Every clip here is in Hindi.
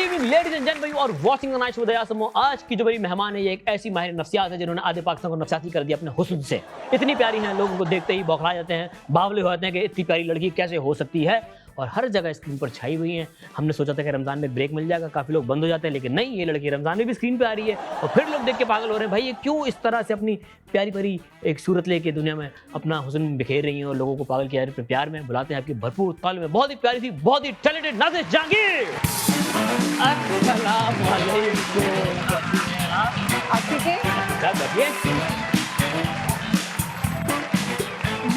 evening, ladies and gentlemen, you are watching the night show with Ayaz Samo. आज की जो मेरी मेहमान है ये एक ऐसी माहिर नफ्सियात है जिन्होंने आधे पाकिस्तान को नफ्सियाती कर दिया अपने हुस्न से। इतनी प्यारी हैं, लोग उनको देखते ही बौखला जाते हैं, बावले हो जाते हैं कि इतनी प्यारी लड़की कैसे हो सकती है, और हर जगह स्क्रीन पर छाई हुई हैं। हमने सोचा था कि रमज़ान में ब्रेक मिल जाएगा, काफ़ी लोग बंद हो जाते हैं, लेकिन नहीं, ये लड़की रमज़ान में भी स्क्रीन पे आ रही है और फिर लोग देख के पागल हो रहे हैं। भाई ये क्यों इस तरह से अपनी प्यारी प्यारी एक सूरत लेके दुनिया में अपना हुस्न बिखेर रही हैं और लोगों को पागल किया है। प्यार में बुलाते हैं आपकी भरपूर ताल में बहुत ही प्यारी थी, बहुत ही टैलेंटेड नाज़िश जहांगीर। अस्सलाम वालेकुम। आप ठीक है? क्या बताइए?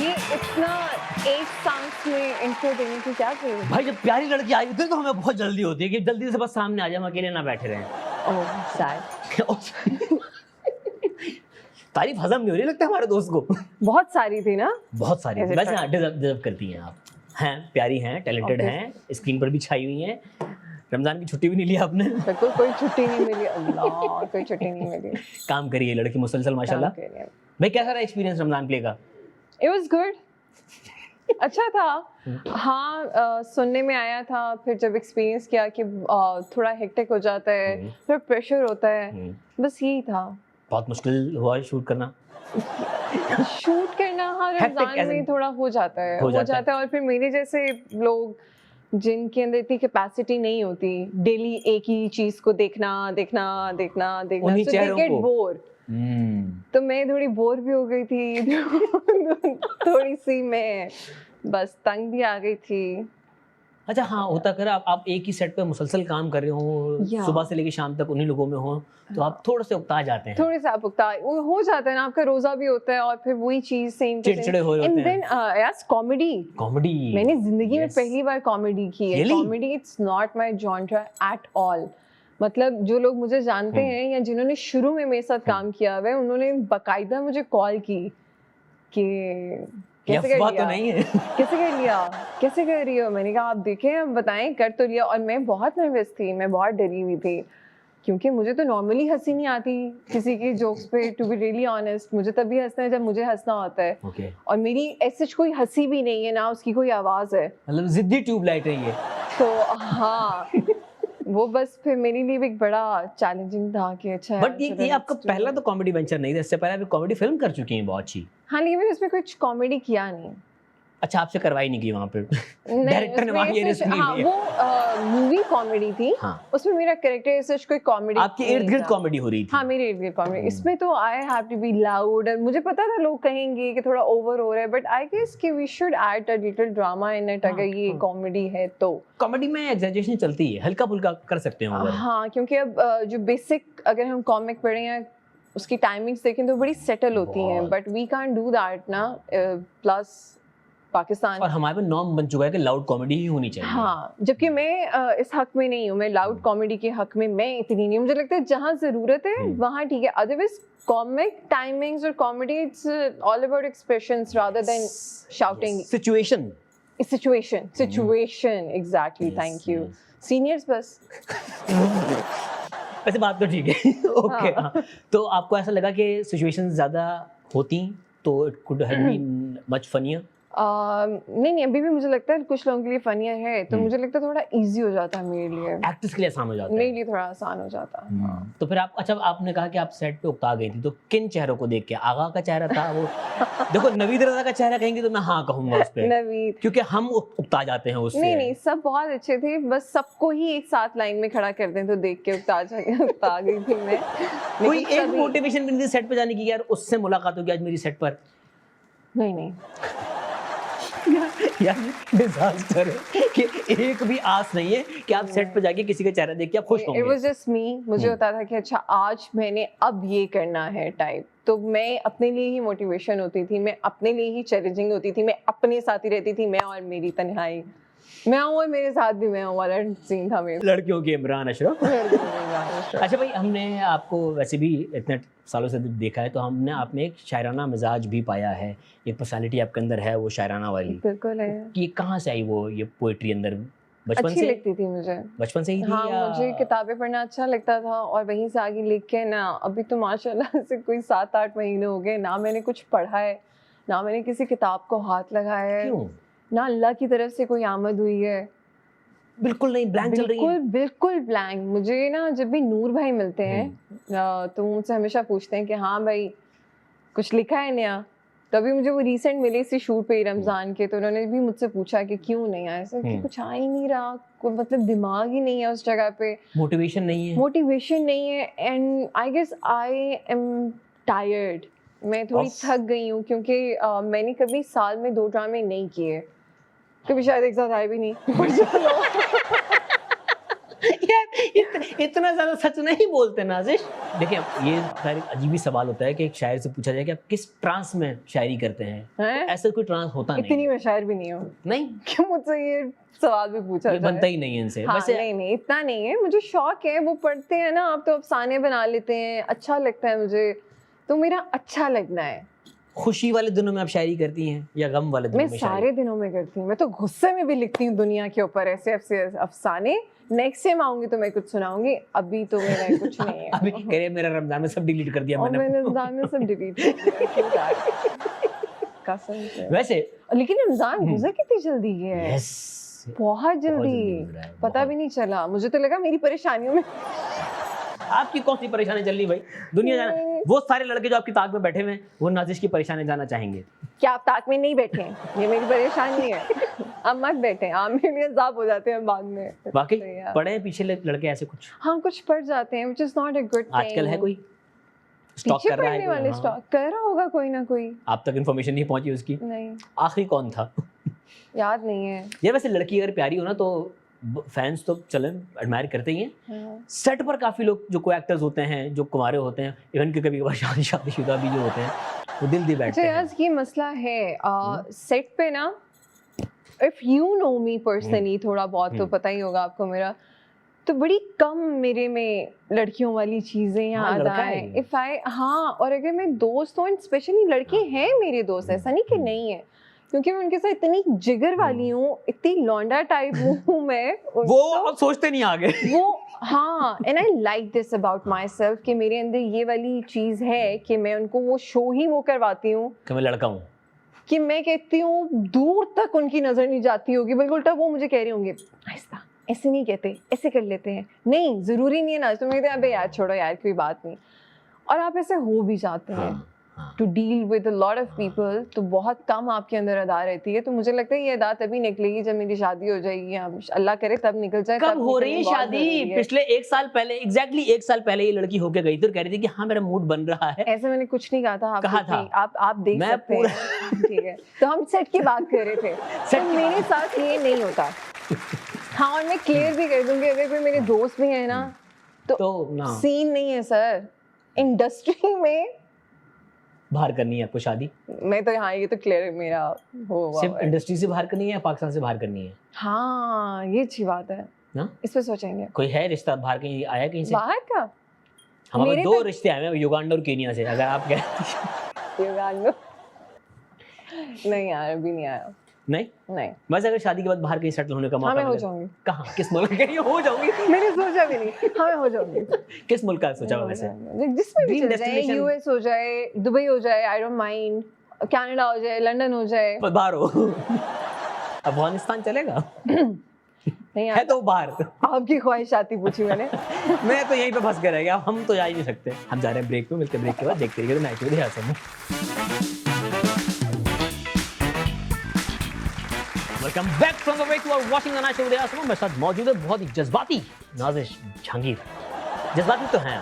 ये इतना एक सांस में इंट्रो देने की क्या जरूरत है? भाई जब प्यारी लड़की आई होती है तो हमें बहुत जल्दी होती है कि जल्दी से बस सामने आ जाए, हम अकेले ना बैठे रहें। ओह सैड। तारीफ हजम नहीं हो रही लगता है हमारे दोस्त को। बहुत सारी थी ना? बहुत सारी Is it वैसे right? डिजर्व करती हैं आप, हैं प्यारी हैं, टैलेंटेड Okay. हैं, स्क्रीन पर भी छाई हुई हैं। रमजान की छुट्टी भी नहीं ली आपने? बिल्कुल कोई छुट्टी नहीं मिली, अल्लाह कोई छुट्टी नहीं मिली। काम करिए लड़की मुसलसल माशाल्लाह। भाई कैसा रहा एक्सपीरियंस रमजान प्ले का? It was good. अच्छा था। हाँ, सुनने में आया था, फिर जब एक्सपीरियंस किया कि थोड़ा हेक्टिक हो जाता है, फिर प्रेशर होता है, बस यही था। बहुत मुश्किल हुआ शूट करना? शूट करना हाँ Hectic रमजान as in- में थोड़ा हो जाता है, हो हो जाता जाता है। और फिर मेरे जैसे लोग जिनके अंदर इतनी कैपेसिटी नहीं होती डेली एक ही चीज को देखना देखना देखना देखना, उन्हीं so they चेहरों get को। bored। तो मैं थोड़ी बोर भी हो गई थी थोड़ी सी मैं बस तंग भी आ गई थी। अच्छा हाँ, होता कर आप एक ही सेट पे मुसलसल काम कर रहे हो, Yeah. सुबह से लेकर शाम तक उन्हीं लोगों में हो, तो आप थोड़े से उकता जाते हैं, थोड़े से आप उकता वो हो जाता है ना, आपका रोजा भी होता है और फिर वही चीज सेम चिड़चिड़े हो जाते एंड हैं। Then yes comedy. कॉमेडी मैंने जिंदगी में Yes. पहली बार कॉमेडी की है। Really? Comedy it's not my genre at all. मतलब जो लोग मुझे जानते हैं या जिन्होंने शुरू में मेरे साथ काम किया हुआ है, उन्होंने बकायदा मुझे कॉल की कि कैसे कर अफवाह लिया, तो नहीं है। कैसे कर लिया, कैसे कर रही हो। मैंने कहा आप देखें, आप बताएं, कर तो लिया। और मैं बहुत नर्वस थी, मैं बहुत डरी हुई थी, क्योंकि मुझे तो नॉर्मली हंसी नहीं आती किसी के जोक्स पे। टू बी रियली ऑनेस्ट, मुझे तभी हंसना है जब मुझे हंसना होता है। Okay. और मेरी ऐसे कोई हंसी भी नहीं है ना, उसकी कोई आवाज है। मतलब जिद्दी ट्यूबलाइट है ये। तो हाँ वो बस फिर मेरे लिए भी एक बड़ा चैलेंजिंग था कि अच्छा बट ये आपका पहला तो कॉमेडी वेंचर नहीं था, इससे पहले आप कॉमेडी फिल्म कर चुकी हैं बहुत अच्छी। हाँ, लेकिन मैंने उसमें कुछ कॉमेडी किया नहीं। अच्छा, आपसे करवाई नहीं की वहाँ पे? नहीं, डायरेक्टर ने उसमें वहाँ ये ऐसे- रिस्क नहीं हाँ, लिया। वो मूवी कॉमेडी थी। हाँ। उसमें मेरा कैरेक्टर ऐसे कोई कॉमेडी आपकी इर्द गिर्द कॉमेडी हो रही थी। हाँ, मेरे इर्द गिर्द कॉमेडी। इसमें तो I have to be loud, और मुझे पता था लोग कहेंगे कि थोड़ा ओवर हो रहा है, बट आई गेस कि we should add a little drama in it. अगर ये कॉमेडी है तो कॉमेडी में एग्जैजरेशन चलती है, हल्का फुल्का कर सकते हो अगर। हाँ, क्योंकि अब जो बेसिक अगर हम कॉमिक पढ़े हैं उसकी टाइमिंग्स देखें तो बड़ी सेटल होती हैं, but we can't do that ना। प्लस पाकिस्तान और हमारे पे नॉर्म बन चुका है कि लाउड कॉमेडी ही होनी चाहिए। हाँ, जबकि मैं इस हक में नहीं हूँ, मैं लाउड कॉमेडी के हक में मैं इतनी नहीं हूँ। मुझे लगता है जहाँ जरूरत है वहाँ ठीक है, अदरवाइज कॉमिक टाइमिंग्स और comedy it's all about expressions rather than shouting. Situation situation exactly, thank you seniors बस। वैसे बात तो ठीक है। ओके हाँ। तो आपको ऐसा लगा कि सिचुएशन ज्यादा होती तो it could have been much funnier? नहीं, अभी भी मुझे लगता है कुछ लोगों के लिए फनियर है, तो मुझे लगता है थोड़ा इजी हो जाता है मेरे लिए, एक्टर्स के लिए आसान हो जाता है। मेरे लिए थोड़ा आसान हो जाता है। तो फिर आप, अच्छा आपने कहा कि आप सेट पे उकता गई थी, तो किन चेहरों को देख के? आगा का चेहरा था वो? देखो नवीद रजा का चेहरा कहेंगे तो मैं हाँ कहूंगा उस पे, नवीद क्योंकि हम उकता जाते हैं उससे। नहीं, सब बहुत अच्छे थे, बस सबको ही एक साथ लाइन में खड़ा कर दें तो देख के उकता गई थी मैं। कोई लेकिन एक मोटिवेशन भी नहीं सेट पे जाने की, यार उससे मुलाकात होगी आज मेरी सेट पर? नहीं यार डिजास्टर है कि एक भी आस नहीं है कि आप सेट पे जाके किसी का चेहरा देख के आप खुश इट होंगे। वाज जस्ट मी। मुझे होता था कि अच्छा आज मैंने अब ये करना है टाइप, तो मैं अपने लिए ही मोटिवेशन होती थी, मैं अपने लिए ही चैलेंजिंग होती थी, मैं अपने साथ ही रहती थी, मैं और मेरी तन्हाई, मैं हूँ और मेरे साथ भी मैं हूँ वाला सीन था मेरा। लड़कियों के इमरान अशरफ। अच्छा भाई, हमने आपको वैसे भी इतने सालों से देखा है, तो हमने आप में एक शायराना मिजाज भी पाया है, एक पर्सनालिटी आपके अंदर है वो शायराना वाली। बिल्कुल है। कि कहाँ से आई वो ये पोएट्री अंदर? बचपन अच्छी से? लगती थी मुझे। बचपन से ही थी हाँ, या? मुझे किताबें पढ़ना अच्छा लगता था और वहीं से आगे लिख के ना, अभी तो माशाल्लाह से कोई 7-8 महीने हो गए ना मैंने कुछ पढ़ा है, ना मैंने किसी किताब को हाथ लगाया है, क्यों? ना अल्लाह की तरफ से कोई आमद हुई है। बिल्कुल नहीं, ब्लैंक चल रही है। बिल्कुल बिल्कुल ब्लैंक। मुझे ना जब भी नूर भाई मिलते हैं तो वो मुझसे हमेशा पूछते हैं कि हाँ भाई कुछ लिखा है नया। तभी मुझे वो रीसेंट मिले इसी शूट पे ही रमजान के, तो उन्होंने भी मुझसे पूछा कि क्यों नहीं आया, सर कि कुछ आ ही नहीं रहा, कोई मतलब दिमाग ही नहीं है उस जगह पे, मोटिवेशन नहीं है, मोटिवेशन नहीं है। And I guess I am tired, मैं थोड़ी थक गई हूँ क्योंकि मैंने कभी साल में 2 ड्रामे नहीं किए, कभी शायद एक साथ आए भी नहीं। यार इतना ज्यादा सच नहीं बोलते नाजिश। देखिए ये खैर अजीब ही सवाल होता है कि एक शायर से पूछा जाए कि आप किस ट्रांस में शायरी करते हैं, तो ऐसा कोई ट्रांस होता नहीं। इतनी मैं शायर भी नहीं हूँ। नहीं क्यों मुझसे ये सवाल भी पूछा जाए? बनता ही नहीं है इनसे। हाँ, वैसे नहीं इतना नहीं है, मुझे शौक है, वो पढ़ते हैं ना आप तो अफसाने बना लेते हैं, अच्छा लगता है मुझे, तो मेरा अच्छा लगना है। खुशी वाले दिनों में आप शायरी करती हैं या गम वाले दिनों में? मैं सारे दिनों में करती हूँ, मैं तो गुस्से में भी लिखती हूँ दुनिया के ऊपर ऐसे अफसाने। नेक्स्ट टाइम आऊंगी तो मैं कुछ सुनाऊंगी, अभी तो मेरा कुछ नहीं है। अभी कह रहे मेरा रमजान में सब डिलीट कर दिया और मैंने रमजान में सब डिलीट कर दिया। कसम से। वैसे लेकिन रमजान गुजर कितनी जल्दी है। यस बहुत जल्दी, पता भी नहीं चला, मुझे तो लगा मेरी परेशानियों में। आपकी कौन सी परेशानी चल रही भाई? दुनिया जाना, वो सारे लड़के जो आपकी ताक में बैठे हुए हैं वो नाजिश की परेशानी जाना चाहेंगे। क्या आप ताक में नहीं बैठे हैं? ये मेरी परेशानी है। आप मत बैठे, आप मेरे लिए अज़ाब हो जाते हैं बाद में। बाकी पढ़े हैं पीछे लड़के ऐसे कुछ? हाँ कुछ पढ़ जाते हैं, which is not a good thing। आजकल है कोई स्टॉक कर रहा है? वाले स्टॉक कर रहा होगा कोई ना कोई। आप तक इन्फॉर्मेशन नहीं पहुंची उसकी? नहीं। आखिरी कौन था? याद नहीं है यार। वैसे लड़की अगर प्यारी हो ना तो फैंस तो चलन एडमायर करते ही हैं। हाँ। सेट पर काफी लोग जो को एक्टर्स होते हैं, जो कुंवारे होते हैं, इवन के कभी कभार शादीशुदा भी जो होते हैं, वो दिल दे बैठते हैं। ये मसला है सेट पे ना, if you know me personally थोड़ा बहुत तो पता ही होगा आपको मेरा, तो बड़ी कम मेरे में लड़कियों वाली चीजें याद आए। इफ आई और अगर मैं दोस्त हूँ, स्पेशली लड़के हैं मेरे दोस्त, ऐसा नहीं कि नहीं है, क्योंकि मैं उनके साथ इतनी जिगर वाली हूँ, इतनी लौंडा टाइप हूँ मैं, वो अब सोचते नहीं आगे वो। हाँ, and I like this about my self कि मेरे अंदर ये वाली चीज है कि मैं उनको वो शो ही वो करवाती हूँ कि मैं लड़का हूँ, कि मैं कहती हूँ दूर तक उनकी नजर नहीं जाती होगी, बल्कि उल्टा वो मुझे कह रहे होंगे आहिस्ता, ऐसे नहीं कहते, ऐसे कर लेते हैं, नहीं जरूरी नहीं है ना, तो मैं कहते हैं अबे यार छोड़ो यार कोई बात नहीं, और आप ऐसे हो भी जाते हैं। To deal with a lot of people, तो बहुत कम आपके अंदर अदा रहती है। तो मुझे लगता है ये अदा तभी निकलेगी जब मेरी शादी हो जाएगी, हम अल्लाह करे तब निकल जाए। कब हो रही है शादी? पिछले 1 साल पहले, एग्जैक्टली 1 साल पहले ये लड़की होके गई थी और कह रही थी कि हाँ मेरा मूड बन रहा है। ऐसे मैंने कुछ नहीं कहा था, कहा था आप देख सकते हैं। ठीक है, तो हम सेट की बात कर रहे थे। तो मेरे साथ ये नहीं होता। हाँ, और मैं क्लियर भी कर दूंगी, अगर कोई मेरे दोस्त भी है ना तो सीन नहीं है सर, इंडस्ट्री में बाहर करनी है आपको शादी? मैं तो हाँ, ये तो क्लियर मेरा हो। सिर्फ इंडस्ट्री से बाहर करनी है या पाकिस्तान से बाहर करनी है? हाँ, ये अच्छी बात है ना, इस पे सोचेंगे। कोई है रिश्ता बाहर कहीं आया कहीं से? बाहर का हमारे 2 रिश्ते आए हैं, युगांडा और केनिया से। अगर आप कहें युगांडा नहीं यार, अभी नहीं आया। नहीं बस अगर शादी के बाद बाहर कहीं सेटल होने का मौका मिले, हो जाऊंगी। कहाँ, किस मुल्क के हो जाऊंगी? मैंने सोचा भी नहीं। हाँ, मैं हो जाऊंगी। किस मुल्क का सोचा हुआ वैसे? जिसमें भी चले जाए, यूएस हो जाए, दुबई हो जाए, आई डोंट माइंड, कनाडा हो जाए, लंदन हो जाए, बाहर हो। अफगानिस्तान चलेगा? नहीं है तो बाहर। आपकी ख्वाहिशाती पूछी मैंने। मैं तो यहीं पे फंस के रह गया, हम तो जा ही नहीं सकते। हम जा रहे हैं ब्रेक पे, मिलकर ब्रेक के बाद देखते रहिए नाइट शो देहात में। Welcome back from the break, you are watching the night show देहात में। मेरे साथ मौजूद है बहुत ही जज्बाती नाजिश जहांगीर। जज्बाती तो हैं,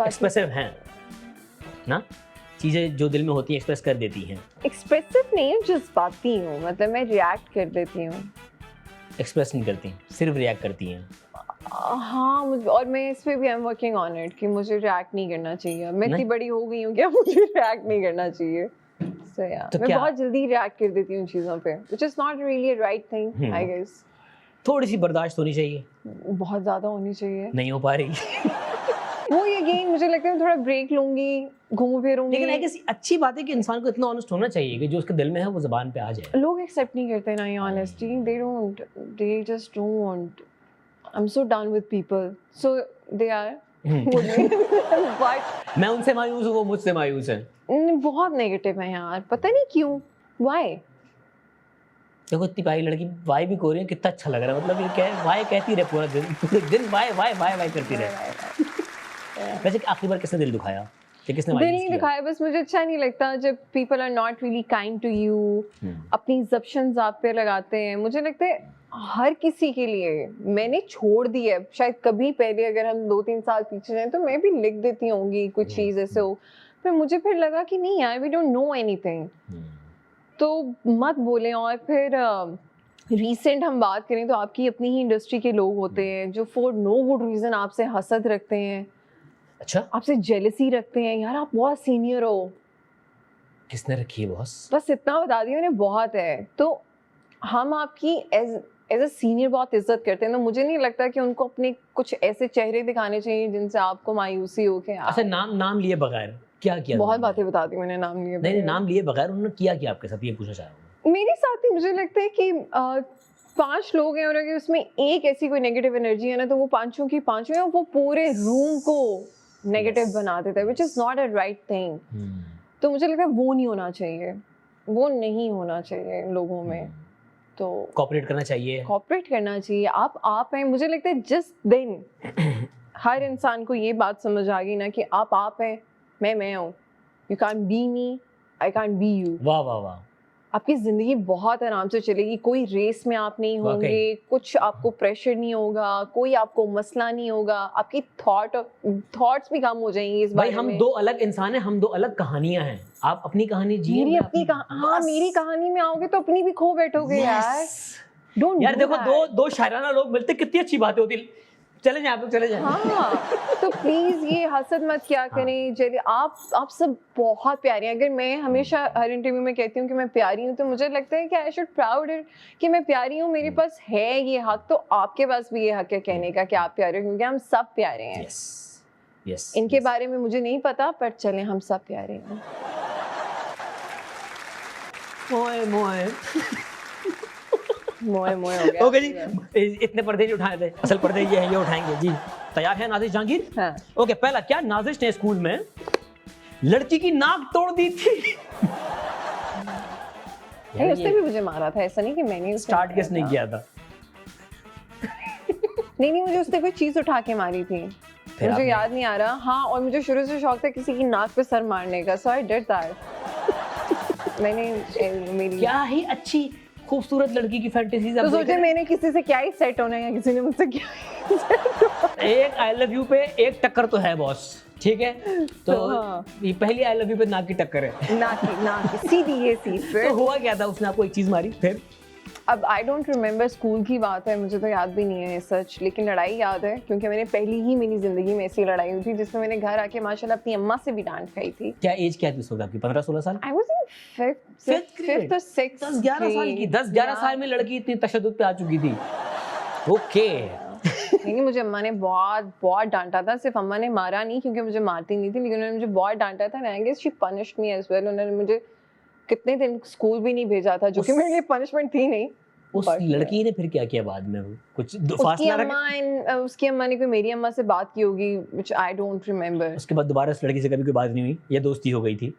एक्सप्रेसिव हैं ना, चीजें जो दिल में होती हैं एक्सप्रेस कर देती हैं। एक्सप्रेसिव नहीं हूँ, जज्बाती हूँ, मतलब मैं रिएक्ट कर देती हूँ। एक्सप्रेस नहीं करती, सिर्फ रिएक्ट करती हैं। हाँ, और मैं इस पे भी I am working on it कि मुझे रिएक्ट नहीं करना चाहिए। मैं इतनी बड़ी हो गई हूँ क्या मुझे रिएक्ट नहीं करना चाहिए। So, yeah, तो मैं बहुत जल्दी रिएक्ट कर देती हूँ चीज़ों पे, which is not really a right thing, I guess. थोड़ी सी बर्दाश्त होनी चाहिए, बहुत ज़्यादा होनी चाहिए। नहीं हो पा रही। वो ये गेम मुझे लगता है थोड़ा ब्रेक लूंगी, घूमू फिरूंगी। लेकिन आई गेस अच्छी बात है कि इंसान को इतना ऑनेस्ट होना चाहिए कि जो उसके दिल में है वो ज़बान पे आ जाए। लोग एक्सेप्ट नहीं करते ना ये honesty, they just don't. I'm so done with people, so they are. But मैं उनसे मायूस हूँ, वो मुझसे मायूस है। बहुत नेगेटिव है यार, पता नहीं क्यों, why? देखो इतनी प्यारी लड़की वाई भी हो रही है, कितना अच्छा लग रहा है, मतलब ये क्या वाई कहती रहे पूरे दिन वाई वाई वाई वाई करती रहे। वैसे आखिरी बार किसने दिल दुखाया, या किसने दिल नहीं दिखाया, बस मुझे अच्छा नहीं लगता जब people are not really kind to you, अपनी assumptions आप पे लगाते हैं। मुझे लगता है हर किसी के लिए, मैंने छोड़ दी है शायद, कभी पहले अगर हम 2-3 साल पीछे जाएं तो मैं भी लिख देती होंगी कुछ चीज़ ऐसे हो, फिर मुझे फिर लगा कि नहीं यार, वी डोंट नो एनीथिंग, तो मत बोलें। और फिर रिसेंट हम बात करें तो आपकी अपनी ही इंडस्ट्री के लोग होते हैं जो फॉर नो गुड रीज़न आपसे हसद रखते हैं, अच्छा आपसे जेलसी रखते हैं, यार आप बहुत सीनियर हो। किसने रखी है बॉस? बस इतना बता दिया मैंने, बहुत है। तो हम आपकी एज अ सीनियर बहुत इज्जत करते हैं, तो मुझे नहीं लगता कि उनको अपने कुछ ऐसे चेहरे दिखाने चाहिए जिनसे आपको मायूसी हो के। अच्छा नाम लिए बगैर क्या किया? बहुत बातें बता दी मैंने नाम लिए नहीं, नाम लिए बगैर उन्होंने किया क्या आपके साथ, ये पूछना चाह रहा हूँ। मेरे साथ ही मुझे लगता है कि 5 लोग हैं और अगर उसमें एक ऐसी कोई नेगेटिव एनर्जी है ना, तो वो पांचों की पांचों हैं, वो पूरे रूम को नेगेटिव बना देता है, which is not a right thing. तो मुझे लगता है वो नहीं होना चाहिए, वो नहीं होना चाहिए लोगों में। तो कोऑपरेट करना चाहिए, कोऑपरेट करना चाहिए। आप हैं, मुझे लगता है जिस दिन हर इंसान को ये बात समझ आ गई ना कि आप हैं, मैं हूँ, you can't be me, I can't be you, वाह वाह वाह, आपकी जिंदगी बहुत आराम से चलेगी। कोई रेस में आप नहीं होंगे, कुछ आपको प्रेशर नहीं होगा, कोई आपको मसला नहीं होगा, आपकी थॉट्स भी कम हो जाएंगी इस बारे में। भाई हम दो अलग इंसान हैं, हम दो अलग कहानियां हैं, आप अपनी कहानी जिए, मेरी अपनी हाँ, मेरी कहानी में आओगे तो अपनी भी खो बैठोगे यार। डोंट यार देखो दो शायराना लोग मिलते कितनी अच्छी बातें होती। चले जाए आप लोग, चले जाए। हाँ, तो प्लीज ये हसद मत क्या करें। जैसे आप सब बहुत प्यारे हैं। अगर मैं हमेशा हर इंटरव्यू में कहती हूँ कि मैं प्यारी हूँ, तो मुझे लगता है कि आई शुड प्राउड इट कि मैं प्यारी हूँ, मेरे पास है ये हक, तो आपके पास भी ये हक है कहने का कि आप प्यारे हो, क्योंकि हम सब प्यारे हैं। yes, इनके बारे में मुझे नहीं पता, पर चलें हम सब प्यारे हैं। मोए मोए मोए मोए हो गया। ओके जी, इतने पर्दे नहीं उठाए थे, असल पर्दे ये हैं, ये उठाएंगे जी। तैयार है नाजिश जहांगीर? हाँ। ओके, पहला, क्या नाजिश ने स्कूल में लड़की की नाक तोड़ दी थी? उसने भी मुझे मारा था, ऐसा नहीं कि मैंने स्टार्ट किसने किया था? नहीं, मुझे उसने कोई चीज उठा के मारी थी, मुझे याद नहीं आ रहा। हाँ, और मुझे शुरू से शौक था किसी की नाक पे सर मारने का, सो आई डिड दैट। मैंने मेरी क्या ही अच्छी खूबसूरत लड़की की फैंटेसीज। तो सोचे मैंने किसी से क्या ही सेट होना है, या किसी ने मुझसे क्या एक आई लव यू पे एक टक्कर तो है बॉस, ठीक है? तो ये पहली आई लव यू पे नाक की टक्कर है, नाक सीधी ये सीध। तो हुआ क्या था, उसने आपको एक चीज मारी फिर? अब आई डोंट रिमेम्बर, स्कूल की बात है, मुझे तो याद भी नहीं है सच, लेकिन लड़ाई याद है क्योंकि मैंने पहली ही मेरी जिंदगी में ऐसी लड़ाई हुई थी जिसमें मैंने घर आके माशाल्लाह अपनी अम्मा से भी डांट खाई थी। क्या एज क्या थी उस वक्त आपकी? 15-16 साल? I was in 5th or 6th, 10-11 साल की। 10-11 साल में लड़की इतनी तशद्दुद पे आ चुकी थी। ओके। नहीं, मुझे अम्मा ने बहुत डांटा था। सिर्फ अम्मा ने मारा नहीं, क्योंकि मुझे मारती नहीं थी, लेकिन उन्होंने मुझे बहुत डांटा था। I guess she punished me as well. उन्होंने मुझे कितने दिन स्कूल भी नहीं भेजा था, जो कि मेरे लिए पनिशमेंट थी नहीं। उस लड़की ने फिर क्या किया बाद में? कुछ फासला रखा? उसकी अम्मा ने कोई मेरी अम्मा से बात की होगी, which I don't remember। उसके बाद दोबारा उस लड़की से कभी कोई बात नहीं हुई या दोस्ती हो गई थी?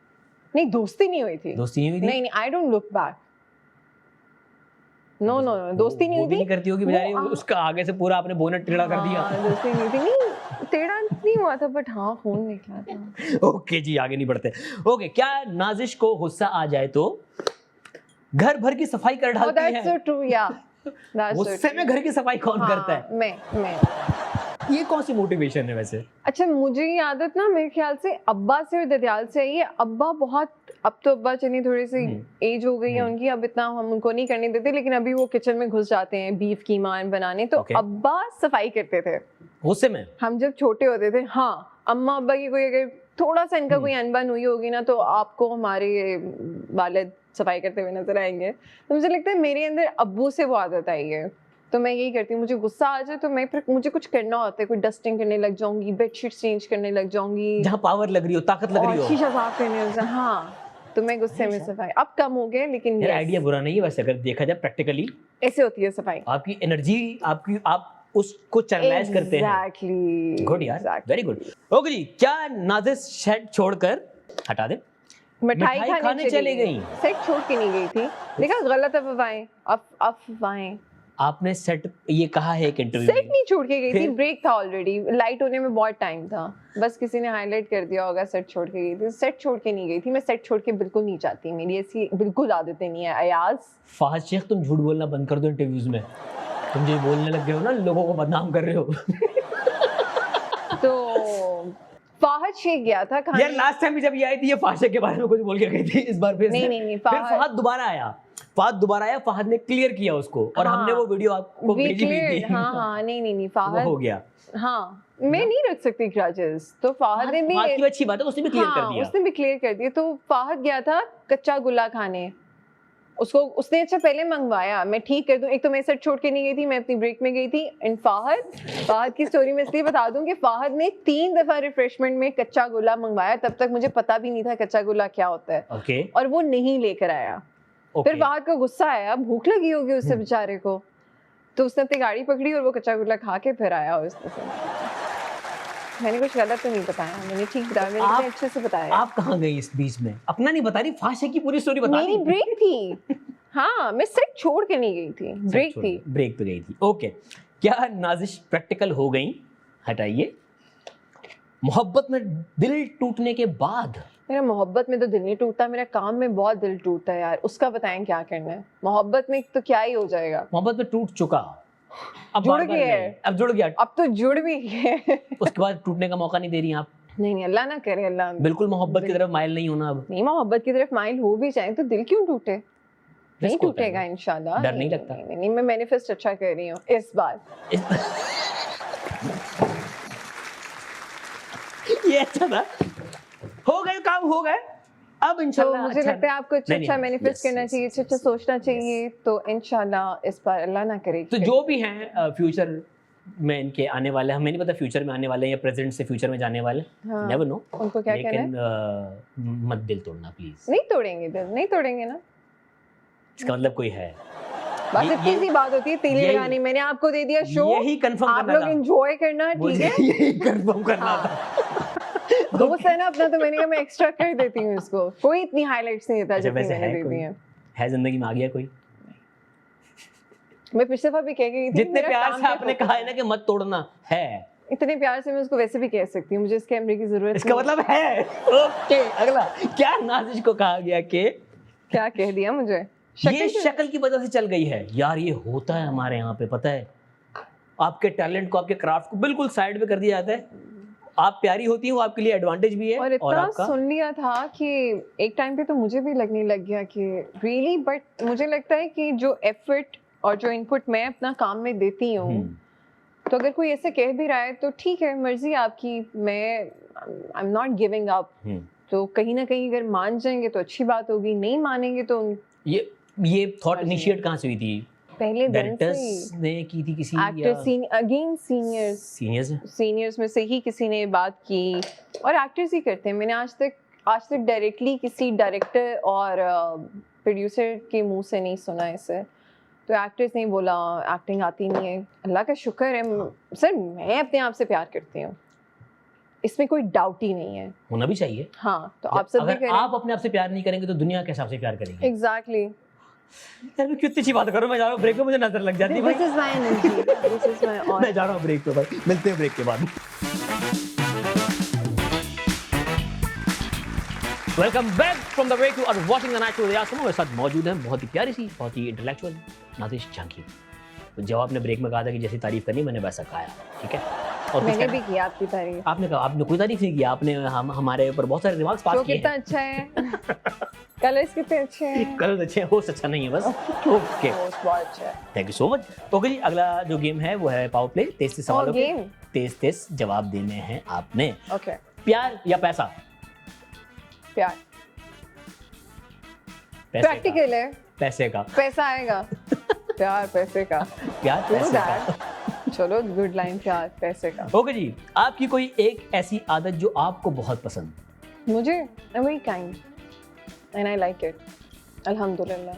नहीं, दोस्ती नहीं हुई थी। दोस्ती नहीं हुई थी? नहीं, I don't look back। No, दोस्ती नहीं हुई थी। नहीं करती होगी बेचारी, उसका आगे से पूरा आपने बोनट टेढ़ा कर दिया। दोस्ती नहीं थी, नहीं टेढ़ा नहीं हुआ था, बट हाँ खून निकला था। ओके जी, आगे नहीं बढ़ते। ओके, क्या नाजिश को गुस्सा आ जाए तो घर भर की सफाई कर डालती है? That's so true, yeah। गुस्से में घर की सफाई कौन करता है? मैं। ये कौन सी मोटिवेशन है वैसे? अच्छा, मुझे ये आदत ना मेरे ख्याल से अब्बा से और ददियाल से है। ये अब्बा बहुत, अब तो अब्बा चलिए थोड़ी सी एज हो गई है उनकी, अब इतना हम उनको नहीं करने देते, लेकिन अभी वो किचन में घुस जाते हैं बीफ कीमा बनाने। तो अब्बा सफाई करते थे गुस्से में, हम जब छोटे होते थे। हाँ, अम्मा अब्बा की कोई अगर थोड़ा सा इनका कोई अनबन हुई होगी ना, तो आपको हमारे वालिद सफाई करते हुए नजर आएंगे। तो मुझे लगता है मेरे अंदर अब्बू से वो आदत आई है, तो मैं यही करती हूँ। मुझे गुस्सा आ जाए तो मुझे कुछ करना होता है, कोई डस्टिंग करने लग जाऊंगी, बेडशीट चेंज करने लग जाऊंगी, जहाँ पावर लग रही हो, ताकत लग रही हो, शीशा साफ करने लग जाऊँ। हाँ, तो मैं गुस्से में सफाई अब कम हो गए, लेकिन ये आइडिया बुरा नहीं है वैसे, अगर देखा जाए प्रैक्टिकली ऐसे होती है सफाई। आपकी एनर्जी, आप उसको चैनलाइज करते हैं। एग्जैक्टली, गुड यार, वेरी गुड। ओके जी, क्या नाजिश शेड छोड़कर हटा दे, मिठाई खाने चले गई। सेट छोड़ के नहीं गई थी। देखा, गलत अफवाहें, अफवाहें। आपने सेट ये कहा है एक इंटरव्यू सेट में। नहीं छोड़ के गई थी, फिर? ब्रेक था ऑलरेडी, लाइट होने में बहुत टाइम था, बस किसी ने हाईलाइट कर दिया होगा सेट छोड़ के गई थी। सेट छोड़ के नहीं गई थी, मैं सेट छोड़ के बिल्कुल नहीं जाती, मेरी ऐसी बिल्कुल आदतें नहीं है। अयाज, फहद शेख, तुम झूठ बोलना बंद कर दो इंटरव्यूज में। तुम जो बोलने लग गए हो ना, लोगों को बदनाम कर रहे हो। तो फहद शेख गया था खाने। यार लास्ट टाइम भी जब ये आई थी, ये फहद शेख के बारे में कुछ बोल के गई थी, इस बार फिर नहीं, फिर फहद दोबारा आया। फहद ने क्लियर किया उसको, और हाँ, हमने वो वीडियो आपको भेजी भी थी। हाँ, नहीं, फहद हो गया। हाँ, मैं नहीं रख सकती ग्रजेस, तो फहद ने भी, फहद की अच्छी बात है, उसने भी क्लियर कर दिया। उसने भी क्लियर कर दिया। तो फहद गया था कच्चा गुल्ला खाने, उसने अच्छा पहले मंगवाया, मैं ठीक कर दूं। एक तो मैं सेट छोड़ के नहीं गई थी, मैं अपनी ब्रेक में गई थी। एंड फहद की स्टोरी में इसलिए बता दूं कि फहद ने 3 दफा रिफ्रेशमेंट में कच्चा गुल्ला मंगवाया, तब तक मुझे पता भी नहीं था कच्चा गुल्ला क्या होता है। ओके। और वो नहीं लेकर आया। फिर फहद को गुस्सा आया, भूख लगी होगी उससे बेचारे को, तो उसने अपनी गाड़ी पकड़ी और वो कच्चा गुल्ला खा के फिर आया। मैंने कुछ गलत तो नहीं बताया, मैंने ठीक बताया, मैंने अच्छे से बताया। आप कहाँ गई इस बीच में? अपना नहीं बता रही, फहद शेख की पूरी स्टोरी बता मेरी ब्रेक थी। हाँ, मैं सेट छोड़ के नहीं गई थी, ब्रेक पे गई थी। ओके, क्या नाज़िश प्रैक्टिकल हो गई? हटाइए। मोहब्बत में दिल टूटने के बाद? मेरा मोहब्बत में तो दिल नहीं टूटता, मेरा काम में बहुत दिल टूटता है यार, उसका बताएं क्या करना है। मोहब्बत में तो क्या ही हो जाएगा, मोहब्बत में टूट चुका, अब जुड़ गया है, अब जुड़ गया, अब तो जुड़ भी गया। उसके बाद टूटने का मौका नहीं दे रही आप? नहीं, अल्लाह ना करे, अल्लाह। बिल्कुल मोहब्बत की तरफ माइल नहीं होना अब। नहीं, मोहब्बत की तरफ माइल हो भी जाए तो दिल क्यों टूटे? नहीं टूटेगा इंशाल्लाह। डर नहीं लगता? नहीं, मैं मैनिफेस्ट अच्छा कर रही हूँ इस बार। ये अच्छा था, हो गए काम, हो गए अब इंशाल्लाह। तो मुझे लगता है आपको अच्छा मैनिफेस्ट करना चाहिए, अच्छा सोचना चाहिए, तो इंशाल्लाह इस बार अल्लाह ना करे। तो जो भी हैं फ्यूचर में इनके आने वाले, हमें नहीं पता फ्यूचर में आने वाले हैं या प्रेजेंट से फ्यूचर में जाने वाले, नेवर नो, उनको क्या कहना है? लेकिन मत दिल तोड़ना प्लीज। नहीं तोड़ेंगे दिल, नहीं तोड़ेंगे ना, इसका मतलब कोई है। बस इतनी सी बात होती है, तेली लगानी। मैंने आपको दे दिया शो, यही कंफर्म आप लोग एंजॉय करना, ठीक है? यही कंफर्म करना था। दोस्त है ना अपना, तो मैंने कहा मैं एक्स्ट्रा कर देती हूँ इसको, कोई इतनी हाइलाइट्स नहीं देता जितनी मैंने दे दी है जिंदगी में। आ गया कोई? मैं पिछले बार भी कह गई थी, जितने प्यार से आपने कहा है ना कि मत तोड़ना है, इतने प्यार से मैं उसको वैसे भी कह सकती हूँ, मुझे इस कैमरे की जरूरत इसका मतलब है। ओके, अगला क्या नाज़िश को कहा गया कि क्या कह दिया मुझे? ये शक्ल की वजह से चल गई है यार, ये होता है हमारे यहाँ पे, पता है? आपके टैलेंट को, आपके क्राफ्ट को बिल्कुल साइड पे कर दिया जाता है। आप प्यारी होती हो, आपके लिए एडवांटेज भी है। और इतना सुन लिया था कि एक टाइम पे तो मुझे भी लगने लग गया कि रियली, बट मुझे लगता है कि जो एफर्ट और जो इनपुट मैं अपना काम में देती हूँ, तो अगर कोई ऐसे कह भी रहा है तो ठीक है, मर्जी आपकी, मैं I am not giving up. तो कहीं ना कहीं अगर मान जाएंगे तो अच्छी बात होगी, नहीं मानेंगे तो ये थॉट इनिशिएट कहाँ से हुई थी? पहले डायरेक्टर्स ने की थी किसी, एक्टर अगेन सीनियर्स में से ही किसी ने बात की, और एक्टर्स ही करते हैं। मैंने आज तक डायरेक्टली किसी डायरेक्टर और प्रोड्यूसर के मुंह से नहीं सुना इसे। तो एक्टर्स ने बोला एक्टिंग आती नहीं है, अल्लाह का शुक्र है सर, मैं अपने आप से प्यार करती हूँ, इसमें कोई डाउट ही नहीं है, होना भी चाहिए। हाँ, तो आप सब भी करें। आप अपने आप से प्यार नहीं करेंगे तो दुनिया के हिसाब से प्यार करेंगे। एग्जैक्टली। यार मैं कितनी अच्छी बात करूं, मैं जा रहा हूं ब्रेक पे, मुझे नजर लग जाती है भाई। This is my energy, this is my on. मैं जा रहा हूं ब्रेक पे भाई, मिलते हैं ब्रेक के बाद। Welcome back from the break, you are watching the night show with Yasam. मेरे साथ मौजूद हैं बहुत ही प्यारी सी, बहुत ही इंटेलेक्चुअल नाज़िश झांकी। तो जब आपने ब्रेक में कहा था कि जैसी तारीफ करनी, मैंने वैसा कहा, ठीक है? और मैंने भी किया आपकी तारीफ। आपने कहा, आपने कोई तारीफ नहीं की, आपने हमारे ऊपर बहुत सारे रिमार्क्स पास किए। कितना अच्छा है, कलर्स कितने अच्छे हैं। कलर्स अच्छे हैं, होस्ट अच्छा नहीं है बस। ओके, होस्ट बहुत अच्छा है। Thank you so much. Okay जी, अगला जो गेम है वो है पावर प्ले। 33 सवालों के 33 जवाब देने हैं आपने। ओके। प्यार या पैसा? प्यार। प्रैक्टिकल है। पैसे का। पैसा आएगा। प्यार पैसे का। प्यार पैसे का। चलो गुड लाइन, प्यार पैसे का। ओके जी, आपकी कोई एक ऐसी आदत जो आपको बहुत पसंद? मुझे I'm very kind and I like it, अल्हम्दुलिल्लाह।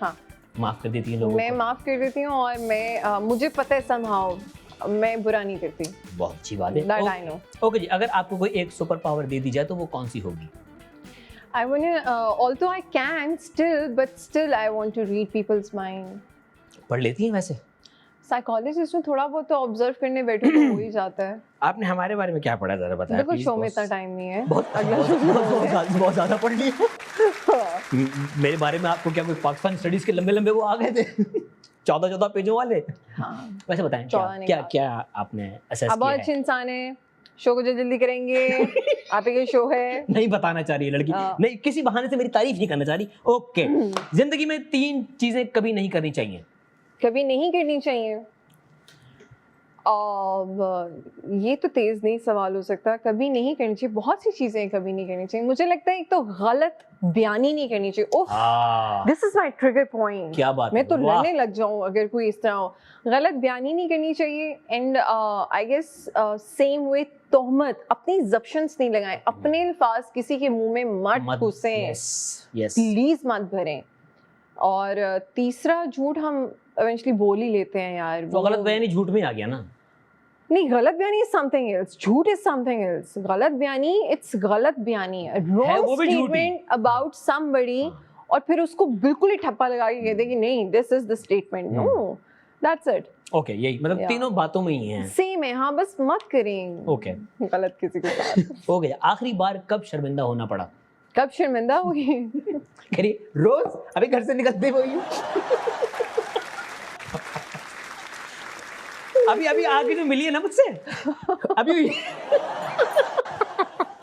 हाँ, माफ कर देती हैं लोगों को? मैं माफ कर देती हूँ, और मैं मुझे पता है somehow मैं बुरा नहीं करती। बहुत अच्छी बात है। That I know। ओके जी, अगर आपको कोई एक सुपर पावर दे दी जाए तो वो कौन सी होगी? I want to, although I can still, but still I want to read people's mind. पढ़ लेती हैं वैसे? साइकोलॉजिस्ट में थोड़ा बहुत तो ऑब्जर्व करने बैठो तो हो ही जाता है। आपने हमारे बारे में क्या पढ़ा जरा बताएं देखो प्लीज। शो में इतना टाइम नहीं है। बहुत अगला बहुत शो बहुत ज़्यादा पढ़ लिया। मेरे बारे में आपको क्या कोई पाकिस्तान स्टडीज के लंबे लंबे वो आ गए थे 14 पेजों वाले। हाँ वैसे बताएं क्या क्या आपने असेस अब किया अच्छे है? इंसान है, शो को जल्दी करेंगे। आप ही शो है। नहीं बताना चाह रही है लड़की, नहीं किसी बहाने से मेरी तारीफ नहीं करना चाह रही। ओके, जिंदगी में 3 चीजें कभी नहीं करनी चाहिए। कभी नहीं करनी चाहिए। ये तो तेज नहीं सवाल हो सकता। कभी नहीं करनी चाहिए, बहुत सी चीजें कभी नहीं करनी चाहिए। मुझे लगता है एक तो गलत बयानी नहीं करनी चाहिए। Oh, this is my trigger point. क्या बात मैं है, तो वाह। लड़ने लग जाऊं अगर कोई इस तरह हो। गलत बयानी नहीं करनी चाहिए। And I guess same way तोहमत, अपनी जब्शंस नहीं लगाएं, अपने अल्फाज किसी के मुंह में मत घुसें, प्लीज मत भरें। और तीसरा, झूठ हम इवेंचुअली बोल ही लेते हैं यार। वो गलत बयानी झूठ में आ गया ना। नहीं, गलत बयानी इज समथिंग एल्स, झूठ इज समथिंग एल्स। गलत बयानी इट्स गलत बयानी, रॉन्ग स्टेटमेंट अबाउट समबडी, और फिर उसको बिल्कुल ही ठप्पा लगा के कहते कि नहीं this is the statement. No, that's it. Okay, यही मतलब तीनों बातों में ही है, सेम है। हाँ, बस मत करें ओके गलत किसी के साथ। हो गया। आखिरी बार कब शर्मिंदा होना पड़ा? कब शर्मिंदा हुई? करिए रोज, अभी घर से निकलते हुई अभी आगे जो मिली है ना मुझसे अभी।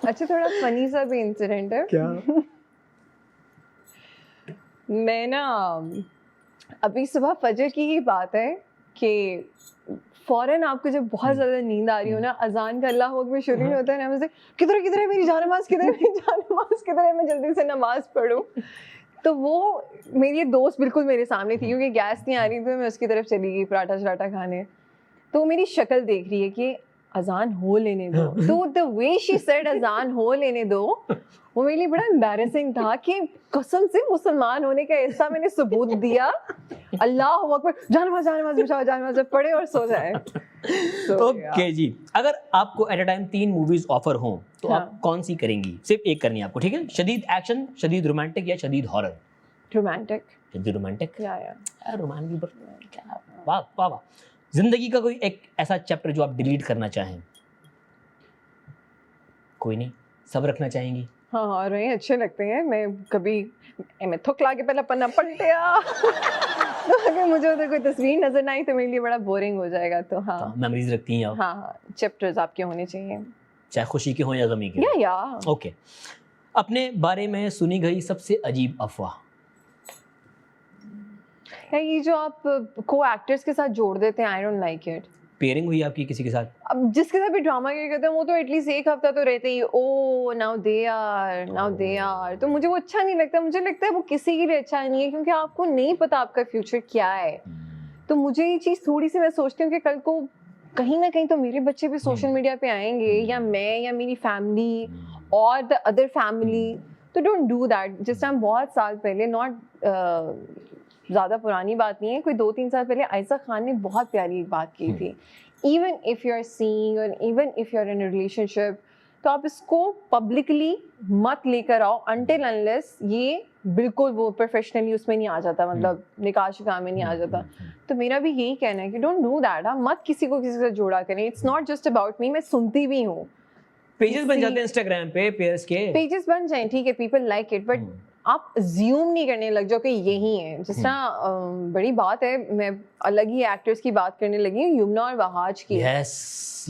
अच्छा, थोड़ा फनी सा भी इंसिडेंट है। क्या? मैं ना अभी सुबह फजर की ही बात है कि फौरन आपको जब बहुत ज्यादा नींद आ रही हो ना, अजान का अल्लाह अकबर शुरू नहीं होता है ना, मुझे किधर है मेरी जानमाज, किधर है मेरी जानमाज, किधर है, मैं जल्दी से नमाज पढ़ूं। तो वो मेरी एक दोस्त बिल्कुल मेरे सामने थी, क्योंकि गैस नहीं आ रही थी, मैं उसकी तरफ चली गई पराठा शराठा खाने। तो मेरी शक्ल देख रही है कि अजान हो लेने दो। तो द वे शी सेड अजान हो लेने दो, वो मेरे लिए बड़ा एम्बैरेसिंग था कि कसम से मुसलमान होने का ऐसा मैंने सबूत दिया। अल्लाह अकबर, जानमाज पढ़े और सो जाए। ओके जी, अगर आपको at a time 3 movies offer हों तो आप कौन सी करेंगी? सिर्फ एक करनी है आपको, ठीक है? शदीद एक्शन, शदीद रोमांटिक या शदीद हॉरर? रोमांटिक। शदीद रोमांटिक, या रोमांटिक, क्या वाह वाह वाह। जिंदगी का कोई एक ऐसा चैप्टर जो आप डिलीट करना चाहें? कोई नहीं, सब रखना चाहेंगी? हाँ, रहे अच्छे लगते हैं। मैं थुक ला के पहला पन्ना पलटिया। तो अगर मुझे उधर कोई तस्वीर नजर ना आई तो मेरे लिए बड़ा बोरिंग हो जाएगा। तो हाँ, मेमोरीज रखती हैं आप? हाँ, चैप्टर्स आपके होने चाहिए, चाहे खुशी के हों या गमी के। या ओके, अपने बारे में सुनी गई सबसे अजीब अफवाह? ये जो आप को एक्टर्स के साथ जोड़ देते हैं, I don't like it. Pairing हुई आपकी किसी के साथ? अब जिसके साथ भी ड्रामा करते हैं वो तो एटलीस्ट एक हफ्ता तो रहते ही, ओ नाउ दे आर। तो मुझे वो अच्छा नहीं लगता। मुझे लगता है वो किसी के लिए अच्छा नहीं है, क्योंकि आपको नहीं पता आपका फ्यूचर क्या है। तो मुझे ये चीज़ थोड़ी सी, मैं सोचती हूँ कि कल को कहीं ना कहीं तो मेरे बच्चे भी सोशल मीडिया पे आएंगे, या मैं, या मेरी फैमिली और द अदर फैमिली। तो डोंट डू दैट। जिस टाइम बहुत साल पहले, नॉट ज़्यादा पुरानी बात नहीं है, कोई 2-3 साल पहले आयशा खान ने बहुत प्यारी एक बात की थी, even if you are seeing और even if you are in relationship, तो आप इसको पब्लिकली मत लेकर आओ अनटिल अनलेस ये बिल्कुल वो प्रोफेशनली उसमें नहीं आ जाता, मतलब निकाह शिकाह में नहीं आ जाता। तो मेरा भी यही कहना है कि डोंट डू दैट। आप मत किसी को किसी से जोड़ा करें। It's not just about me. मैं सुनती भी हूँ, पेजेस बन जाते हैं इंस्टाग्राम पे, पेयर्स के पेजेस बन जाएं, ठीक है, पीपल लाइक इट, बट आप अज्यूम नहीं करने लग जाओ कि यही है। जिस तरह बड़ी बात है, मैं अलग ही एक्टर्स की बात करने लगी हूँ, यमुना और वहाज की।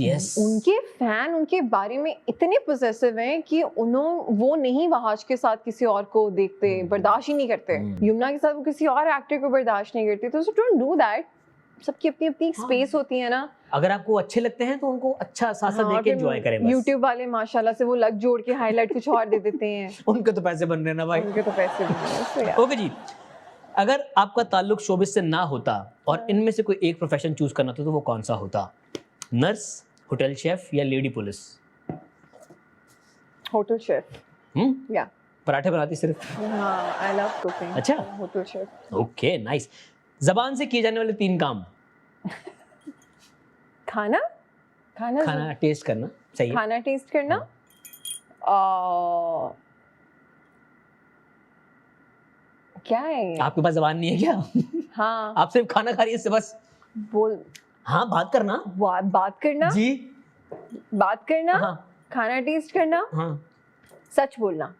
यस उनके फैन उनके बारे में इतने पोजेसिव हैं कि वो नहीं वहाज के साथ किसी और को देखते, बर्दाश्त ही नहीं करते। यमुना के साथ वो किसी और एक्टर को बर्दाश्त नहीं करते। तो डोंट डू दैट। सबकी अपनी अपनी स्पेस होती है ना। अगर आपको अच्छे लगते हैं तो उनको अच्छा सासा देके एंजॉय करें बस। YouTube वाले माशाल्लाह से वो लग जोड़ के हाईलाइट कुछ और दे देते हैं। उनके तो पैसे बन रहे हैं ना भाई, उनके तो पैसे बन रहे हैं। ओके जी, अगर आपका ताल्लुक शोबिस से ना होता और इनमें से कोई एक प्रोफेशन चूज करना था तो वो कौन सा होता? नर्स, होटल शेफ या लेडी पुलिस? Hotel chef. या पराठे बनाती सिर्फ? हाँ, आई लव कुकिंग। अच्छा, होटल शेफ। Okay nice. जबान से किए जाने वाले 3 काम? खाना टेस्ट करना, सही है। खाना टेस्ट करना, क्या है ये? आपके पास जबान नहीं है क्या? हाँ आप सिर्फ खाना खा रही है इससे बस? बोल, हाँ बात करना बात करना, जी। बात करना, हाँ खाना टेस्ट करना, हाँ, सच बोलना,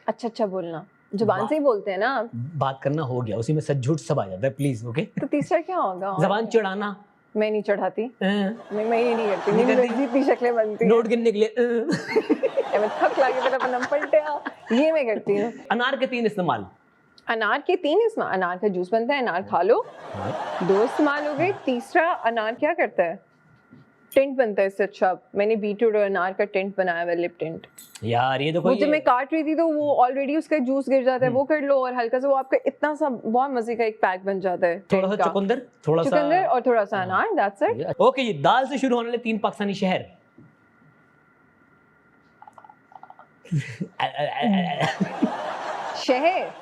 अच्छा अच्छा बोलना, जुबान से ही बोलते हैं ना आप। बात करना हो गया, उसी में सच झूठ सब आ जाता है, प्लीज ओके। तो तीसरा क्या होगा? और जबान चढ़ाना, मैं नहीं चढ़ाती, अं, मैं ये नहीं करती, नहीं मेरी करती? इतनी शक्लें बनती हैं। नोट गिनने के लिए मैं थक लाके मेरा बनम पलटा, ये मैं करती हूँ। अनार के 3 इस्तेमाल। अनार के 3 इस्तेमाल, अनार का जूस बनता है, अनार खा लो, 2 इस्तेमाल हो गए। तीसरा, अनार क्या करता है? टिंट बनता है इससे अच्छा। मैंने बीटरूट और अनार का टिंट बनाया हुआ, लिप टिंट। यार ये तो वो कोई जब मैं काट रही थी तो वो ऑलरेडी उसका जूस गिर जाता है, वो कर लो और हल्का सा वो आपका इतना सा बहुत मजे का एक पैक बन जाता है। थोड़ा सा टिंट का। चुकंदर, थोड़ा सा चुकंदर और थोड़ा सा अनार, दैट्स इट। ओके जी। दाल से शुरू होने वाले 3 पाकिस्तानी शहर। शहर,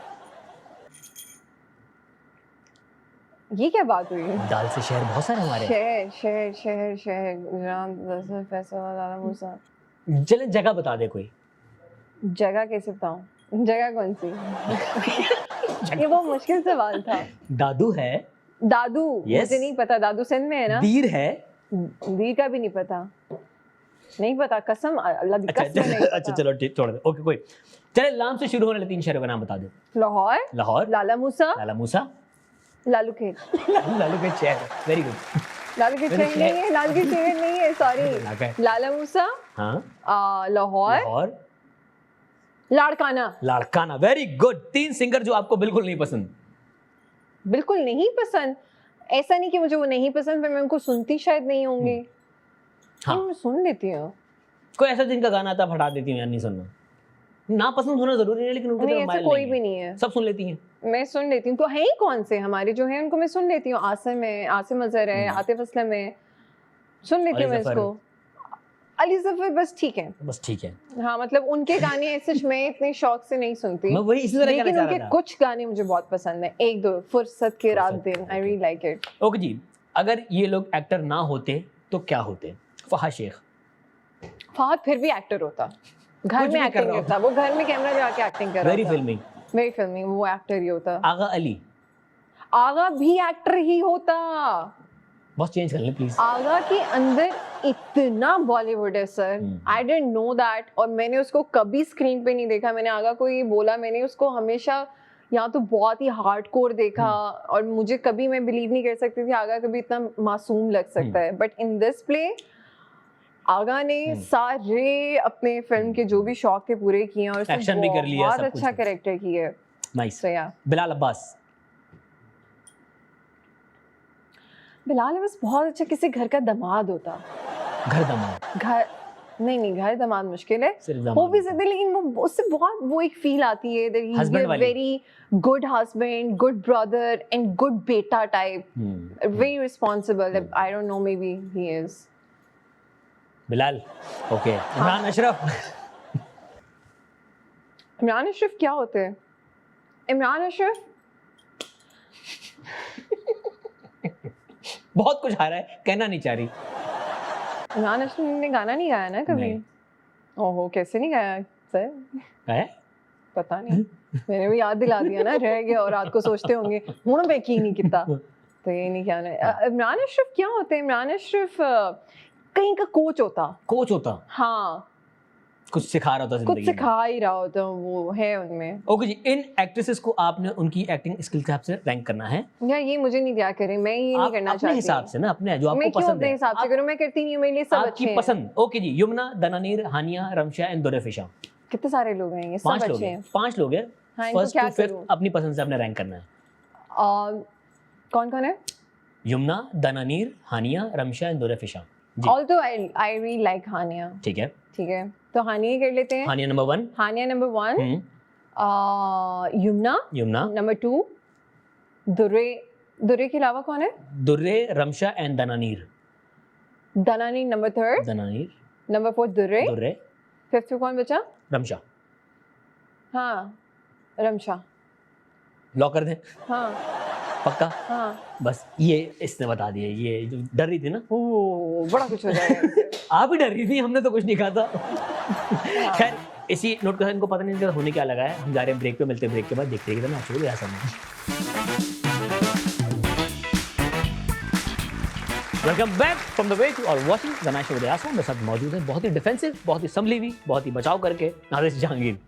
ये क्या बात हुई है? दाल से शहर बहुत सारे हमारे। शहर शहर शहर शहर, गुजरात, दरअसल, फैसलाबाद, आला मूसा। चले जगह बता दे कोई। जगह कैसे बताऊं? जगह कौन सी? ये बहुत मुश्किल सवाल था। दादू है, दादू, Yes. मुझे नहीं पता। दादू सिंध में है ना? दीर है। दीर का भी नहीं पता, नहीं पता, कसम अल्लाह की अच्छा कसम नहीं अच्छा, पता। अच्छा चलो ठीक, छोड़ दे, ओके कोई। चले लाम से शुरू होने वाले 3 शहरों का नाम बता दो। लाहौर, लाहौर, लाला मूसा, लाला मूसा, लालू खेत। लालू के शहर, वेरी गुड। लालू के शहर नहीं है, लालू के शहर नहीं है, इलाका है। सॉरी। लाला मूसा, हाँ, Lahore, Lahore, Larkana. Larkana, very good. 3 singer जो आपको बिल्कुल नहीं पसंद। बिल्कुल नहीं पसंद, ऐसा नहीं कि मुझे वो नहीं पसंद, पर मैं उनको सुनती शायद नहीं होंगी। हाँ। मैं सुन लेती हूँ। कोई ऐसा जिनका गाना आता हटा देती हूँ यार, नहीं सुनना। ना पसंद होना जरूरी नहीं है, लेकिन उनके नहीं, तरफ ऐसा माइल कोई नहीं भी है। नहीं है। सब सुन लेती हैं। मैं सुन लेती हूँ। तो है ही कौन से हमारे जो हैं उनको मैं सुन लेती हूँ। आसिम है, आसिम अजहर है, आतिफ असलम है, सुन लेती हूँ मैं अली जफर। इसको। अली जफर बस ठीक है। बस ठीक है। हाँ, मतलब उनके गाने ऐसे मैं इतने शौक से नहीं सुनती, मैं वही इसी तरह कहना लेकिन चाह उनके रहा था। कुछ गाने मुझे बहुत पसंद है। 1-2 फुर्सत के रात फुर्सत, दिन, I really like it. Okay जी। अगर ये लोग एक्टर ना होते तो क्या होते? फहाद शेख। फहद फिर भी एक्टर होता, घर कुछ में भी कर एक्टिंग रहा करता, वो घर में कैमरा लगा के एक्टिंग कर रहा वेरी था। फिल्मी। वेरी फिल्मी, वो एक्टर ही होता। आगा अली। आगा भी एक्टर ही होता। बस चेंज कर लें प्लीज। आगा के अंदर इतना बॉलीवुड है sir, I didn't know that. और मैंने उसको कभी स्क्रीन पे नहीं देखा। मैंने आगा को ये बोला, मैंने उसको हमेशा या तो बहुत ही हार्डकोर देखा, और मुझे कभी, मैं बिलीव नहीं कर सकती थी आगा कभी इतना मासूम लग सकता है। बट इन दिस प्ले आगा ने सारे अपने फिल्म के जो भी शौक थे पूरे किए, और उसने Action भी कर लिया, बहुत सब कुछ अच्छा किया। कैरेक्टर किया है। Nice. So, yeah. Bilal Abbas. Bilal Abbas बहुत अच्छा किसी घर का दामाद होता। घर दमाद। घर नहीं, घर दामाद मुश्किल है, सिर्फ हो दमाद भी होता है। सकता है, लेकिन वो उससे बहुत वो एक फील आती है that he is Husband a वाली। very good husband, good brother and good beta type, very responsible. I don't know, maybe he is. Bilal. Okay. Imran Ashraf. Imran Ashraf क्या होते हैं? इमरान अशरफ बहुत कुछ आ रहा है, कहना नहीं चाह रही। इमरान अशरफ ने गाना नहीं गाया ना कभी? नहीं। ओहो, कैसे नहीं गाया सर? है? पता नहीं, मैंने भी याद दिला दिया ना, रह गया और रात को सोचते होंगे हूं मैं की नहीं किता, तो ये नहीं क्या है। इमरान अशरफ क्या होते हैं? इमरान अशरफ कहीं का कोच होता। कोच होता। हाँ, कुछ सिखा रहा था कुछ जिंदगी में। सिखा ही रहा होता, वो है उनमें। ओके जी। इन एक्ट्रेसेस को आपने उनकी एक्टिंग स्किल के हिसाब से रैंक करना है। या ये मुझे नहीं दिया करें, मैं ये नहीं आप करना अपने चाहती। हिसाब से ना, अपने जो मैं आपको क्यों पसंद अपने है। हिसाब से आप- करूं? मैं करती नहीं हूं, मेरे लिए सब अच्छे आपकी हैं। पसंद। ओके जी। यमुना, दनानीर, हानिया, रमशा एंड दुरफिशा। कितने सारे लोग हैं ये, सब 5 लोग अच्छे हैं। हैं। 5 लोग हैं। हाँ, इनको फर्स्ट क्या टू फिफ्थ करूं? अपनी पसंद से आपने रैंक करना है। कौन कौन है? यमुना, दनानीर, हानिया, रमशा एंड दुरफिशा। जी although I really like Hania. ठीक है। ठीक है, तो हानिया कर लेते हैं। Hania number 1। Hania number 1, Yamuna Yamuna, number 2, Durre के अलावा कौन है? Durre, Ramsha and Dananeer. Dananeer number 3, Dananeer, number 4 Durre, Durre, 5th पे कौन बचा? रमशा। हाँ, रमशा। लॉक कर दें? हाँ पक्का? हाँ। बस ये इसने बता दिया। ये जो डर रही थी ना, ओह, बड़ा कुछ हो जाएगा। आप ही डर रही थी, हमने तो कुछ नहीं कहा था। खैर इसी नोट का इनको पता नहीं चला होने क्या लगा है। हम जा रहे हैं ब्रेक पे, मिलते हैं ब्रेक के बाद, देखते रहिए नाच शुरू समझ। Welcome back from the way to और watching the night show with Aasman. मेरे साथ मौजूद है बहुत ही डिफेंसिव, बहुत ही संभली हुई, बहुत ही बचाव करके नाज़िश जहांगीर।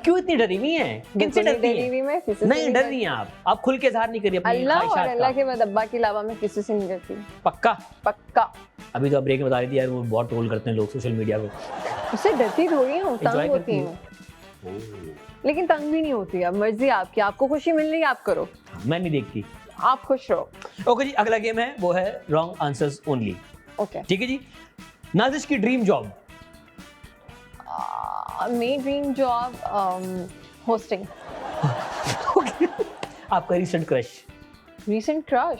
क्यों इतनी डरी हुई हैं? किनसे डरती हैं? नहीं डर रही हैं आप खुल के इज़हार नहीं करिए अपनी अल्लाह और ख्वाहिशात अल्लाह का। के बाद अब्बा के अलावा मैं किसी से नहीं डरती। पक्का? पक्का। अभी तो आप ब्रेक में बता रही थी यार, वो बहुत ट्रोल करते हैं लोग सोशल मीडिया पे। उससे डरती थोड़ी हूँ, Enjoy तंग करती होती हूँ, लेकिन तंग भी नहीं होती। अब मर्जी आपकी, आपको खुशी मिल रही है आप करो, मैं नहीं देखती। आप खुश रहो। ओके जी, अगला गेम है वो है रॉन्ग आंसर्स ओनली। ओके। ठीक है जी। नाज़िश की ड्रीम जॉब? मेरी ड्रीम जॉब होस्टिंग। आपका recent crush? Recent crush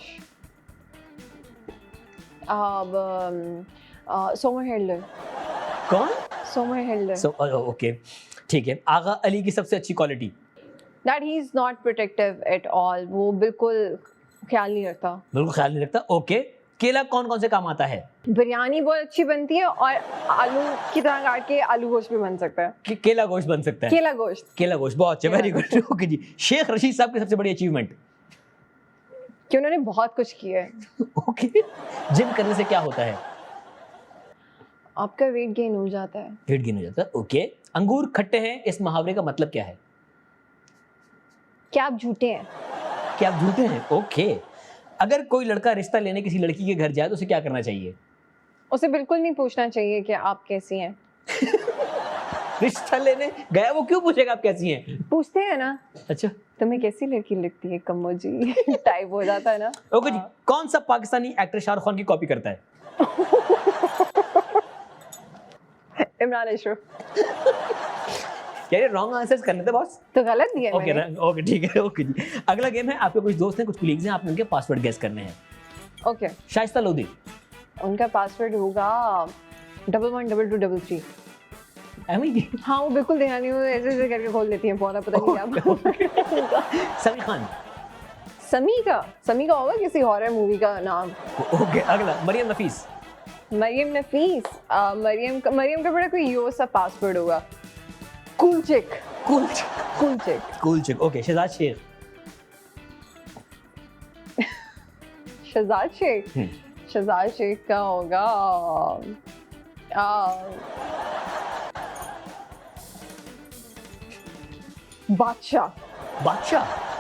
Somerhalder. कौन? सोमर हेल्डर। ओके ठीक है। आगा अली की सबसे अच्छी quality? That he is not protective at all. वो बिल्कुल ख्याल नहीं रखता। बिल्कुल ख्याल नहीं रखता। ओके। केला कौन कौन से काम आता है? बिरयानी बहुत अच्छी बनती है और आलू की तरह काट के आलू गोश्त भी बन सकता है। केला गोश्त बन सकता है? केला गोश्त। केला गोश्त बहुत अच्छा, वेरी गुड। ओके जी। शेख रशीद साहब की सबसे बड़ी अचीवमेंट? कि उन्होंने बहुत कुछ किया है। ओके। जिम करने से क्या होता है? आपका वेट गेन हो जाता है। वेट गेन हो जाता है। ओके। अंगूर खट्टे हैं, इस मुहावरे का मतलब क्या है? क्या आप झूठे हैं? क्या आप झूठे हैं? ओके। अगर कोई लड़का रिश्ता लेने किसी लड़की के घर जाए तो उसे क्या करना चाहिए? उसे बिल्कुल नहीं पूछना चाहिए कि आप कैसी हैं। रिश्ता लेने गया वो क्यों पूछेगा आप कैसी हैं? पूछते हैं ना, अच्छा। तुम्हें कैसी लड़की लगती है कम्मो जी टाइप हो जाता है ना। ओके जी। कौन सा पाकिस्तानी एक्टर शाहरुख खान की कॉपी करता है? इमरान अशरफ। क्या ये रॉन्ग आंसर्स करने थे बॉस? तो गलत दिया ओके मैंने। ओके ठीक है। ओके जी। अगला गेम है, आपके कुछ दोस्त हैं, कुछ कलीग्स हैं, आपने उनके पासवर्ड गेस करने हैं। ओके। शाइस्ता लोधी? उनका पासवर्ड होगा 112233। एमी? हाँ वो बिल्कुल ध्यान नहीं, वो ऐसे ऐसे करके खोल देती हैं, पौधा पता नहीं क्या। समी खान? समी का होगा किसी हॉरर मूवी का नाम। ओके। अगला मरियम नफीस? मरियम नफीस। मरियम का बड़ा कोई यो सा पासवर्ड होगा। कूल चिक। कूल चिक। ओके। शहजाद शेख? शहजाद शेख का होगा बादशाह?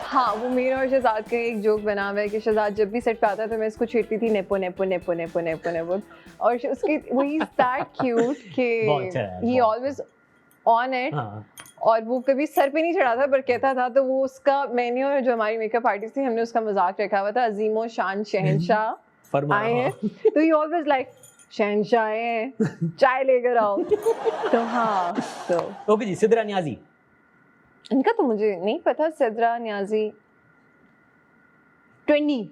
हाँ वो मेरा और शहजाद का एक जोक बना हुआ है कि शहजाद जब भी सेट पे आता है तो मैं इसको छेड़ती थी nepo nepo nepo nepo nepo nepo, और उसकी वो ही दैट क्यूट बहुत अच्छा है, कि ही ऑलवेज ऑन इट। हाँ। और वो कभी सर पे नहीं चढ़ाता पर कहता था, तो वो उसका, मैंने और जो हमारी मेकअप आर्टिस्ट थी हमने उसका मजाक रखा हुआ था, अजीमो शान शहंशाह आए हैं, तो ही ऑलवेज लाइक शहंशाह आए हैं, चाय लेकर आओ। तो हाँ तो ओके जी। सिद्रा नियाजी? इनका तो मुझे नहीं पता। सिद्रा नियाजी ट्रेंडी।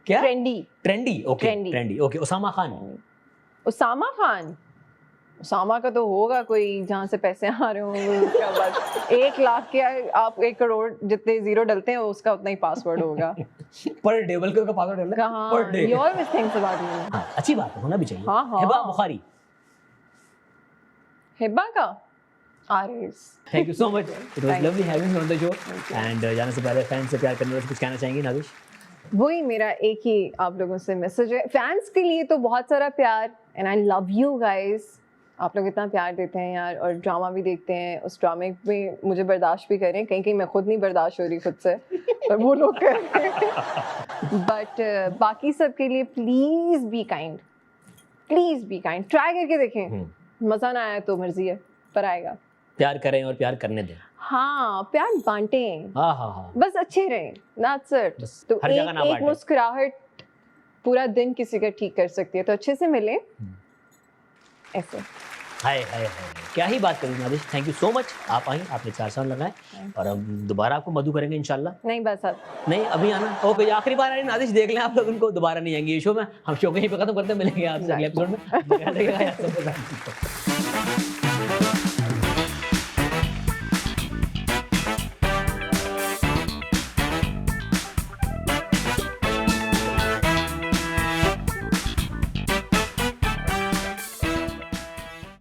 क्या? Trendy. Okay. Trendy. Okay. Usama Khan? Usama का तो होगा कोई जहाँ से पैसे आ रहे हों, उसका बस 1 लाख के आप 1 करोड़ जितने जीरो डलते हैं उसका उतना ही पासवर्ड होगा। पर डे बल्कि उसका पासवर्ड डालना कहाँ? Per day. You always think about me. हाँ, अच्छी बात है, होना भी चाहिए। हाँ। हिबा बुखारी? हिब्बा का Arez. Thank you so much, it was Thank lovely having you on the show. And जाने से पहले फैन से प्यार करने वाले से कुछ कहना चाहेंगे नाज़िश? वही मेरा एक ही आप लोगों से मैसेज है, फैंस के लिए तो बहुत सारा प्यार, and I love you guys. आप लोग इतना प्यार देते हैं यार, और ड्रामा भी देखते हैं, उस ड्रामे में मुझे बर्दाश्त भी करें, कहीं मैं खुद नहीं बर्दाश्त हो रही खुद से, पर वो लोग कर रहे हैं। बट बाकी सब के लिए प्लीज बी काइंड, ट्राई करके देखें। मजा ना आया तो मर्जी है, पर आएगा। प्यार करें और प्यार करने दें। हाँ प्यार बांटें, हाँ। बस अच्छे रहें, that's it। बस तो हर जगह ना एक बांटें। मुस्कुराहट पूरा दिन किसी का ठीक कर सकती है, तो अच्छे से मिले ऐसे। हाय क्या ही बात करूँ नाज़िश, थैंक यू सो मच। आप आई, आपने 4 साल लगाए, और हम दोबारा आपको मधु करेंगे इंशाल्लाह। नहीं बस अब नहीं अभी आना। ओके आखिरी बार आई नाज़िश, देख लें आप लोग, उनको दोबारा नहीं आएंगे ये शो में। हम शो को यहीं पे खत्म करते, मिलेंगे आपसे अगले एपिसोड में।